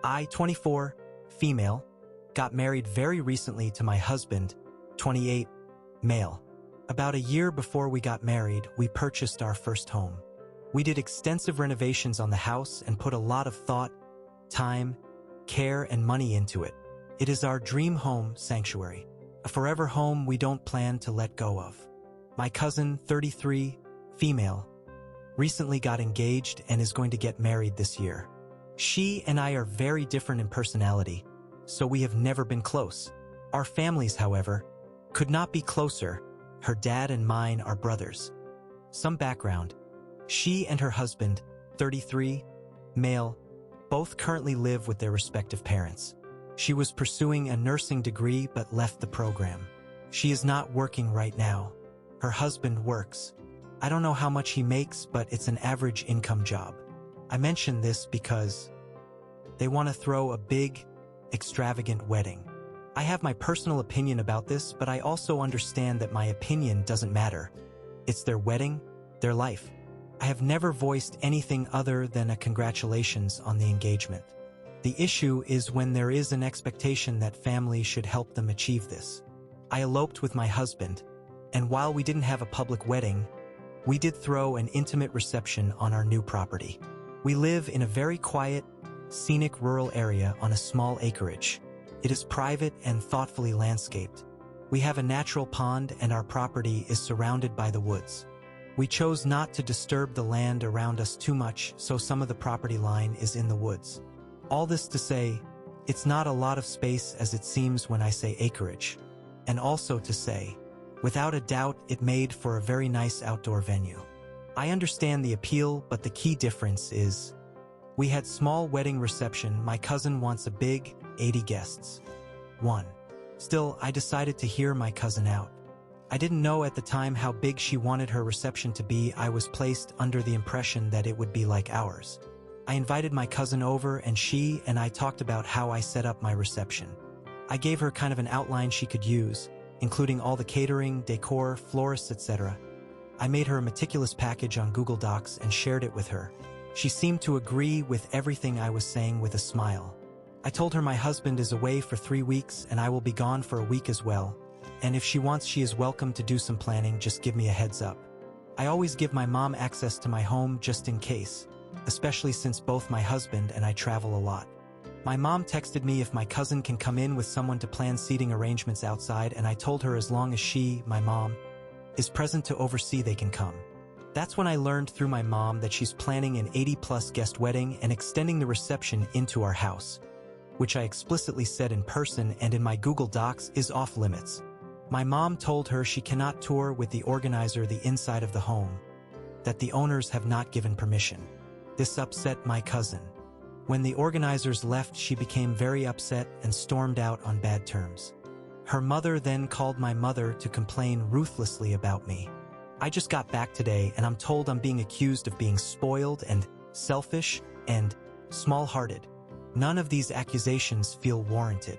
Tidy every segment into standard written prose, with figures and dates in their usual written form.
I, 24, female, got married very recently to my husband, 28, male. About a year before we got married, we purchased our first home. We did extensive renovations on the house and put a lot of thought, time, care, and money into it. It is our dream home sanctuary, a forever home we don't plan to let go of. My cousin, 33, female, recently got engaged and is going to get married this year. She and I are very different in personality, so we have never been close. Our families, however, could not be closer. Her dad and mine are brothers. Some background. She and her husband, 33, male, both currently live with their respective parents. She was pursuing a nursing degree but left the program. She is not working right now. Her husband works. I don't know how much he makes, but it's an average income job. I mention this because they want to throw a big, extravagant wedding. I have my personal opinion about this, but I also understand that my opinion doesn't matter. It's their wedding, their life. I have never voiced anything other than a congratulations on the engagement. The issue is when there is an expectation that family should help them achieve this. I eloped with my husband, and while we didn't have a public wedding, we did throw an intimate reception on our new property. We live in a very quiet, scenic rural area on a small acreage. It is private and thoughtfully landscaped. We have a natural pond and our property is surrounded by the woods. We chose not to disturb the land around us too much, so some of the property line is in the woods. All this to say, it's not a lot of space as it seems when I say acreage. And also to say, without a doubt, it made for a very nice outdoor venue. I understand the appeal, but the key difference is, we had small wedding reception. My cousin wants a big, 80 guests. 1. Still, I decided to hear my cousin out. I didn't know at the time how big she wanted her reception to be. I was placed under the impression that it would be like ours. I invited my cousin over and she and I talked about how I set up my reception. I gave her kind of an outline she could use, including all the catering, decor, florists, etc. I made her a meticulous package on Google Docs and shared it with her. She seemed to agree with everything I was saying with a smile. I told her my husband is away for 3 weeks and I will be gone for a week as well. And if she wants, she is welcome to do some planning, just give me a heads up. I always give my mom access to my home just in case, especially since both my husband and I travel a lot. My mom texted me if my cousin can come in with someone to plan seating arrangements outside, and I told her as long as she, my mom, is present to oversee, they can come. That's when I learned through my mom that she's planning an 80-plus guest wedding and extending the reception into our house, which I explicitly said in person and in my Google Docs is off limits. My mom told her she cannot tour with the organizer the inside of the home, that the owners have not given permission. This upset my cousin. When the organizers left, she became very upset and stormed out on bad terms. Her mother then called my mother to complain ruthlessly about me. I just got back today and I'm told I'm being accused of being spoiled and selfish and small-hearted. None of these accusations feel warranted.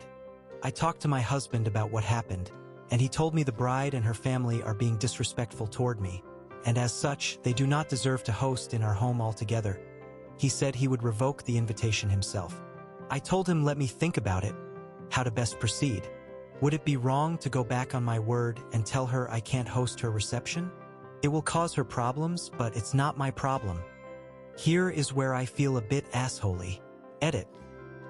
I talked to my husband about what happened, and he told me the bride and her family are being disrespectful toward me, and as such, they do not deserve to host in our home altogether. He said he would revoke the invitation himself. I told him let me think about it, how to best proceed. Would it be wrong to go back on my word and tell her I can't host her reception? It will cause her problems, but it's not my problem. Here is where I feel a bit assholey. Edit.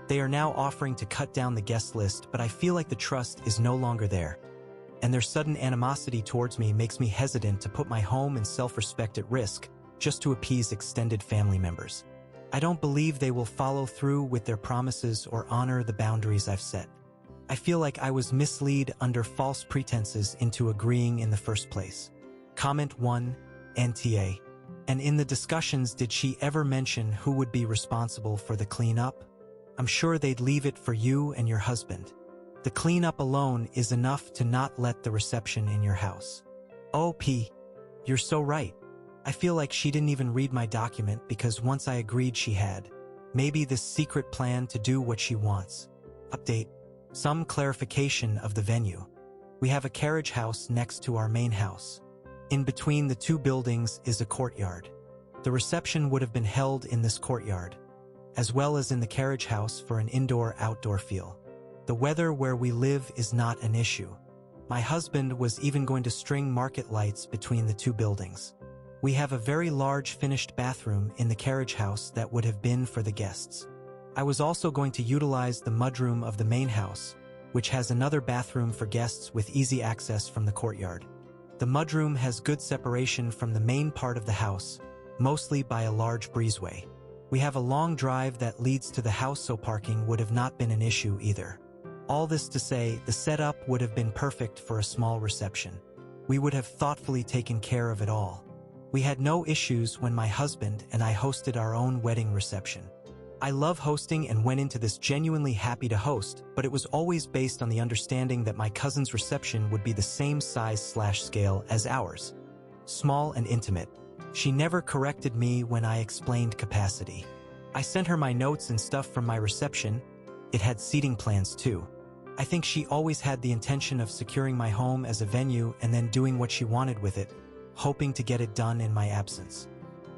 They are now offering to cut down the guest list, but I feel like the trust is no longer there. And their sudden animosity towards me makes me hesitant to put my home and self-respect at risk just to appease extended family members. I don't believe they will follow through with their promises or honor the boundaries I've set. I feel like I was misled under false pretenses into agreeing in the first place. Comment 1, NTA. And in the discussions, did she ever mention who would be responsible for the cleanup? I'm sure they'd leave it for you and your husband. The cleanup alone is enough to not let the reception in your house. OP, you're so right. I feel like she didn't even read my document because once I agreed she had. Maybe this secret plan to do what she wants. Update. Some clarification of the venue. We have a carriage house next to our main house. In between the two buildings is a courtyard. The reception would have been held in this courtyard. as well as in the carriage house for an indoor-outdoor feel. The weather where we live is not an issue. My husband was even going to string market lights between the two buildings. We have a very large finished bathroom in the carriage house that would have been for the guests. I was also going to utilize the mudroom of the main house, which has another bathroom for guests with easy access from the courtyard. The mudroom has good separation from the main part of the house, mostly by a large breezeway. We have a long drive that leads to the house, so parking would have not been an issue either. All this to say, the setup would have been perfect for a small reception. We would have thoughtfully taken care of it all. We had no issues when my husband and I hosted our own wedding reception. I love hosting and went into this genuinely happy to host, but it was always based on the understanding that my cousin's reception would be the same size/scale as ours. Small and intimate. She never corrected me when I explained capacity. I sent her my notes and stuff from my reception. It had seating plans too. I think she always had the intention of securing my home as a venue and then doing what she wanted with it, hoping to get it done in my absence.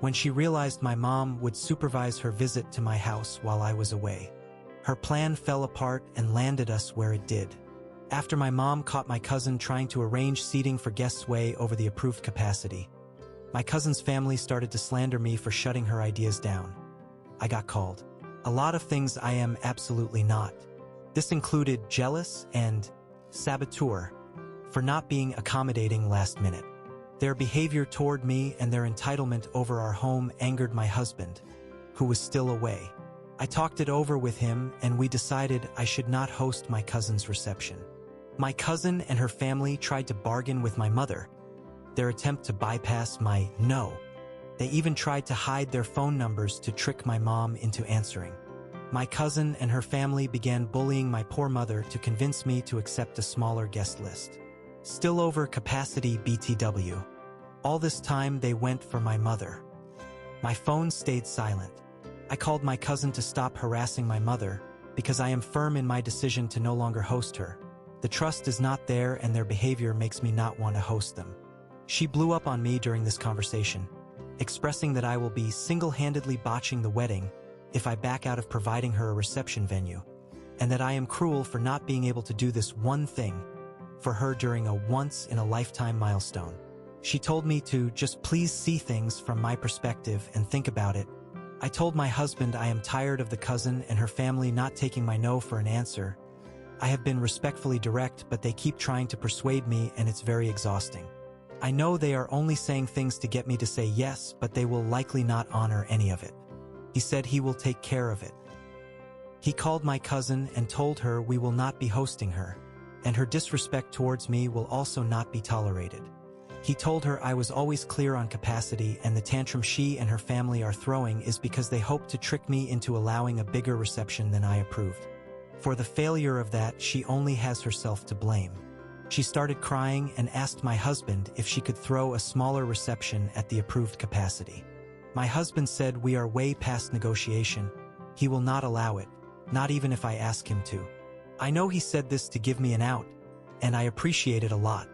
When she realized my mom would supervise her visit to my house while I was away, her plan fell apart and landed us where it did. After my mom caught my cousin trying to arrange seating for guests way over the approved capacity, my cousin's family started to slander me for shutting her ideas down. I got called a lot of things I am absolutely not. This included jealous and saboteur for not being accommodating last minute. Their behavior toward me and their entitlement over our home angered my husband, who was still away. I talked it over with him and we decided I should not host my cousin's reception. My cousin and her family tried to bargain with my mother, their attempt to bypass my no. They even tried to hide their phone numbers to trick my mom into answering. My cousin and her family began bullying my poor mother to convince me to accept a smaller guest list. Still over capacity BTW. All this time they went for my mother. My phone stayed silent. I called my cousin to stop harassing my mother because I am firm in my decision to no longer host her. The trust is not there and their behavior makes me not want to host them. She blew up on me during this conversation, expressing that I will be single-handedly botching the wedding if I back out of providing her a reception venue, and that I am cruel for not being able to do this one thing for her during a once-in-a-lifetime milestone. She told me to just please see things from my perspective and think about it. I told my husband I am tired of the cousin and her family not taking my no for an answer. I have been respectfully direct, but they keep trying to persuade me and it's very exhausting. I know they are only saying things to get me to say yes, but they will likely not honor any of it. He said he will take care of it. He called my cousin and told her we will not be hosting her, and her disrespect towards me will also not be tolerated. He told her I was always clear on capacity and the tantrum she and her family are throwing is because they hope to trick me into allowing a bigger reception than I approved. For the failure of that, she only has herself to blame. She started crying and asked my husband if she could throw a smaller reception at the approved capacity. My husband said we are way past negotiation. He will not allow it, not even if I ask him to. I know he said this to give me an out, and I appreciate it a lot.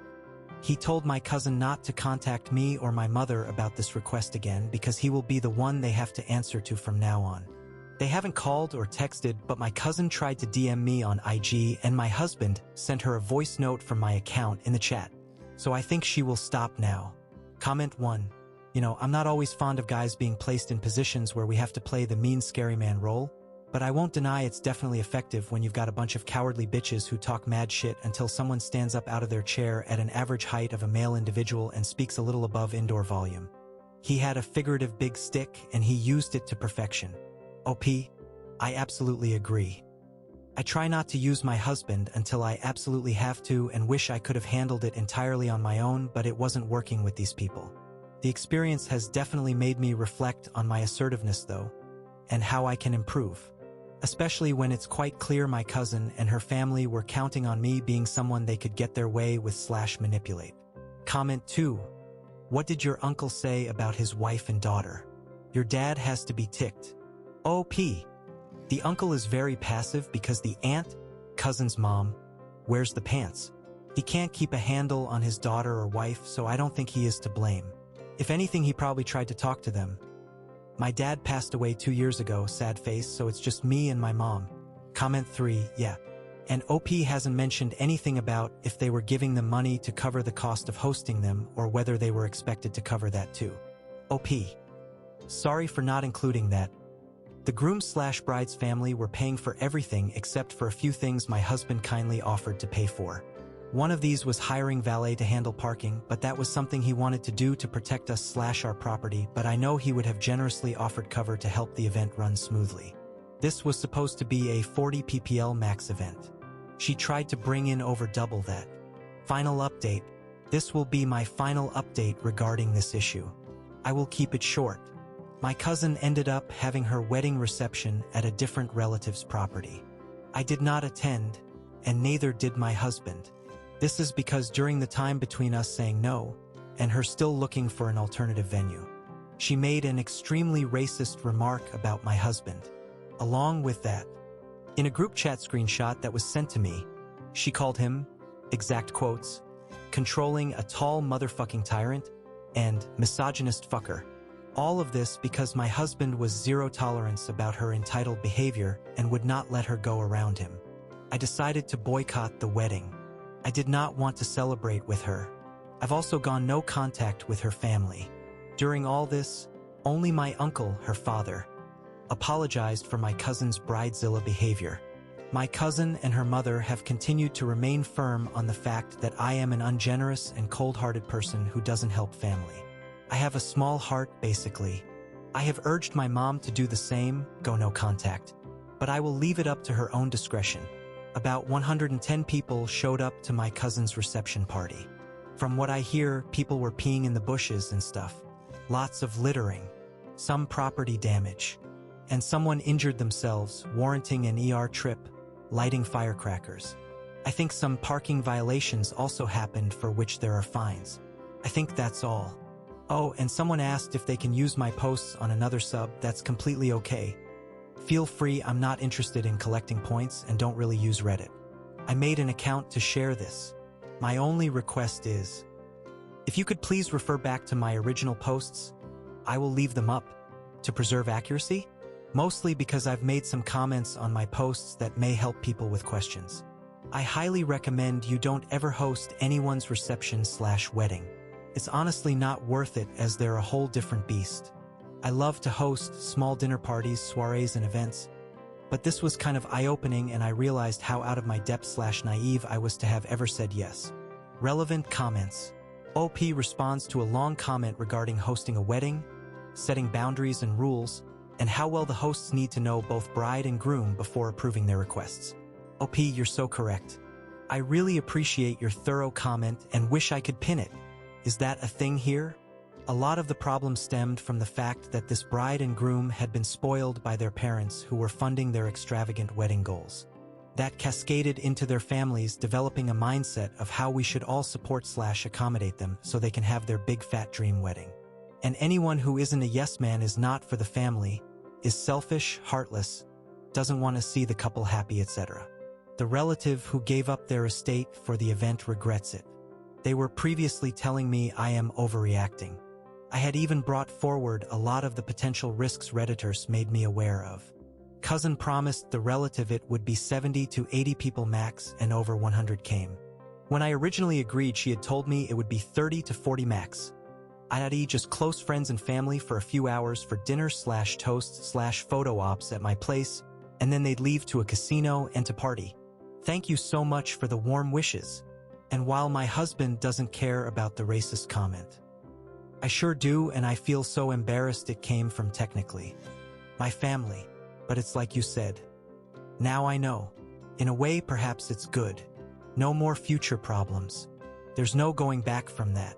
He told my cousin not to contact me or my mother about this request again because he will be the one they have to answer to from now on. They haven't called or texted, but my cousin tried to DM me on IG and my husband sent her a voice note from my account in the chat. So I think she will stop now. Comment 1. I'm not always fond of guys being placed in positions where we have to play the mean scary man role, but I won't deny it's definitely effective when you've got a bunch of cowardly bitches who talk mad shit until someone stands up out of their chair at an average height of a male individual and speaks a little above indoor volume. He had a figurative big stick and he used it to perfection. OP, I absolutely agree. I try not to use my husband until I absolutely have to and wish I could have handled it entirely on my own, but it wasn't working with these people. The experience has definitely made me reflect on my assertiveness though, and how I can improve. Especially when it's quite clear my cousin and her family were counting on me being someone they could get their way with / manipulate. Comment 2. What did your uncle say about his wife and daughter? Your dad has to be ticked. OP. The uncle is very passive because the aunt, cousin's mom, wears the pants. He can't keep a handle on his daughter or wife, so I don't think he is to blame. If anything, he probably tried to talk to them. My dad passed away 2 years ago, sad face, so it's just me and my mom. Comment 3, yeah. And OP hasn't mentioned anything about if they were giving them money to cover the cost of hosting them or whether they were expected to cover that too. OP. Sorry for not including that. The groom/bride's family were paying for everything except for a few things my husband kindly offered to pay for. One of these was hiring valet to handle parking, but that was something he wanted to do to protect us/our property, but I know he would have generously offered cover to help the event run smoothly. This was supposed to be a 40 ppl max event. She tried to bring in over double that. Final update. This will be my final update regarding this issue. I will keep it short. My cousin ended up having her wedding reception at a different relative's property. I did not attend, and neither did my husband. This is because during the time between us saying no, and her still looking for an alternative venue, she made an extremely racist remark about my husband. Along with that, in a group chat screenshot that was sent to me, she called him, exact quotes, controlling a tall motherfucking tyrant and misogynist fucker. All of this because my husband was zero tolerance about her entitled behavior and would not let her go around him. I decided to boycott the wedding. I did not want to celebrate with her. I've also gone no contact with her family. During all this, only my uncle, her father, apologized for my cousin's bridezilla behavior. My cousin and her mother have continued to remain firm on the fact that I am an ungenerous and cold-hearted person who doesn't help family. I have a small heart, basically. I have urged my mom to do the same, go no contact. But I will leave it up to her own discretion. About 110 people showed up to my cousin's reception party. From what I hear, people were peeing in the bushes and stuff. Lots of littering. Some property damage. And someone injured themselves, warranting an ER trip, lighting firecrackers. I think some parking violations also happened for which there are fines. I think that's all. Oh, and someone asked if they can use my posts on another sub. That's completely okay. Feel free, I'm not interested in collecting points and don't really use Reddit. I made an account to share this. My only request is, if you could please refer back to my original posts, I will leave them up to preserve accuracy. Mostly because I've made some comments on my posts that may help people with questions. I highly recommend you don't ever host anyone's reception/wedding. It's honestly not worth it as they're a whole different beast. I love to host small dinner parties, soirees, and events, but this was kind of eye-opening and I realized how out of my depth/naive I was to have ever said yes. Relevant comments. OP responds to a long comment regarding hosting a wedding, setting boundaries and rules, and how well the hosts need to know both bride and groom before approving their requests. OP, you're so correct. I really appreciate your thorough comment and wish I could pin it. Is that a thing here? A lot of the problem stemmed from the fact that this bride and groom had been spoiled by their parents who were funding their extravagant wedding goals. That cascaded into their families developing a mindset of how we should all support/accommodate them so they can have their big fat dream wedding. And anyone who isn't a yes man is not for the family, is selfish, heartless, doesn't want to see the couple happy, etc. The relative who gave up their estate for the event regrets it. They were previously telling me I am overreacting. I had even brought forward a lot of the potential risks Redditors made me aware of. Cousin promised the relative it would be 70 to 80 people max and over 100 came. When I originally agreed, she had told me it would be 30 to 40 max. i.e. just close friends and family for a few hours for dinner/toast/photo ops at my place, and then they'd leave to a casino and to party. Thank you so much for the warm wishes. And while my husband doesn't care about the racist comment, I sure do, and I feel so embarrassed it came from technically my family, but it's like you said. Now I know. In a way, perhaps it's good. No more future problems. There's no going back from that.